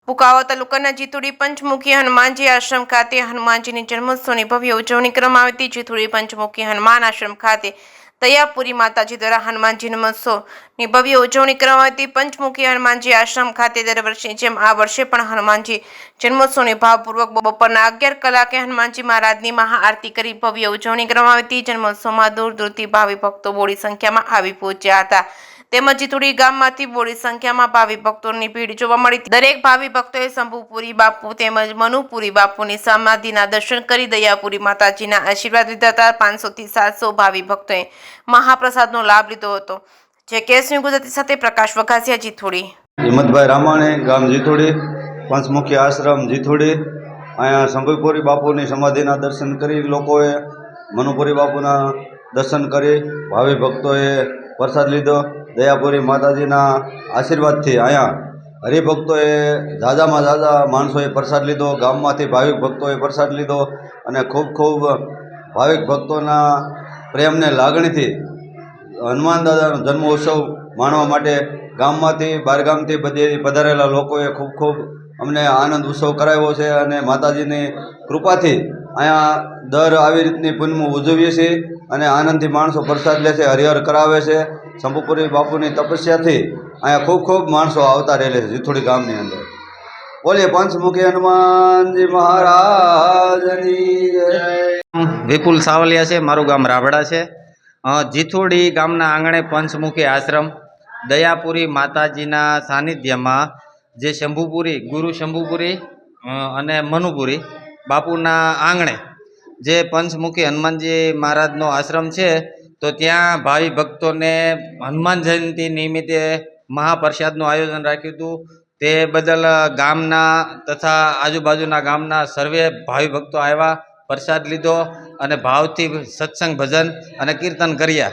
પુકાવા તાલુકાના જીતુડી પંચમુખી હનુમાનજી આશ્રમ ખાતે હનુમાનજીની જન્મોત્સવની ભવ્ય ઉજવણી કરવામાં આવી હતી। જીતુડી પંચમુખી હનુમાન આશ્રમ ખાતે દયાપુરી માતાજી દ્વારા હનુમાનજી જન્મોત્સવની ભવ્ય ઉજવણી કરવામાં આવી હતી। પંચમુખી હનુમાનજી આશ્રમ ખાતે દર વર્ષની જેમ આ વર્ષે પણ હનુમાનજી જન્મોત્સવની ભાવપૂર્વક બપોરના 11 કલાકે હનુમાનજી મહારાજની મહાઆરતી કરી ભવ્ય ઉજવણી કરવામાં આવી હતી। જન્મોત્સવમાં દૂર દૂરથી ભાવિ ભક્તો બોડી સંખ્યામાં આવી પહોંચ્યા હતા। તેમજ જીતુડી ગામમાંથી બોડી સંખ્યામાં ભાવિ ભક્તોની ભીડ જોવા મળી હતી। દરેક ભાવિ ભક્તોએ શંભુપુરી બાપુ તેમજ મનુપુરી બાપુની સમાધિના દર્શન કરી દયાપુરી માતાજીના આશીર્વાદ લીધા હતા। 500 થી 700 ભાવિ ભક્તોએ મહાપ્રસાદનો લાભ લીધો હતો। જે કેસની ગુજરાતી સાથે પ્રકાશ વઘાસિયા, જીતુડી। હિંમતભાઈ રામાણી, ગામ જીતુડી, પંચમુખી આશ્રમ જીતુડી। અહીંયા શંભુપુરી બાપુની સમાધિના દર્શન કરી લોકોએ, મનુપુરી બાપુના દર્શન કરી ભાવિ ભક્તોએ પ્રસાદ લીધો। દયાપુરી માતાજીના આશીર્વાદથી અહીંયા હરિભક્તોએ ઝાઝામાં ઝાઝા માણસોએ પ્રસાદ લીધો। ગામમાંથી ભાવિક ભક્તોએ પ્રસાદ લીધો અને ખૂબ ખૂબ ભાવિક ભક્તોના પ્રેમને લાગણીથી હનુમાન દાદાનો જન્મોત્સવ માણવા માટે ગામમાંથી બહારગામથી બધી પધારેલા લોકોએ ખૂબ ખૂબ અમને આનંદ ઉત્સવ કરાવ્યો છે અને માતાજીની કૃપાથી અહીંયા દર આવી રીતની પૂનમો ઉજવીએ છીએ અને આનંદથી માણસો પ્રસાદ લે છે, હરિહર કરાવે છે। શંભુપુરી બાપુની તપસ્યાથી અહીંયા ખૂબ ખૂબ માણસો આવતા રહેલે છે જીતુડી ગામની અંદર। બોલીએ પંચમુખી હનુમાનજી મહારાજની જય। વિપુલ સાવલિયા છે, મારું ગામ રાભડા છે। જીતુડી ગામના આંગણે પંચમુખી આશ્રમ દયાપુરી માતાજીના સાનિધ્યમાં જે શંભુપુરી ગુરુ શંભુપુરી અને મનુપુરી બાપુના આંગણે જે પંચમુખી હનુમાનજી મહારાજનો આશ્રમ છે, તો ત્યાં ભાવિ ભક્તોને હનુમાન જયંતિ નિમિત્તે મહાપ્રસાદનું આયોજન રાખ્યું હતું। તે બદલ ગામના તથા આજુબાજુના ગામના સર્વે ભાવિ ભક્તો આવ્યા, પ્રસાદ લીધો અને ભાવથી સત્સંગ ભજન અને કીર્તન કર્યા।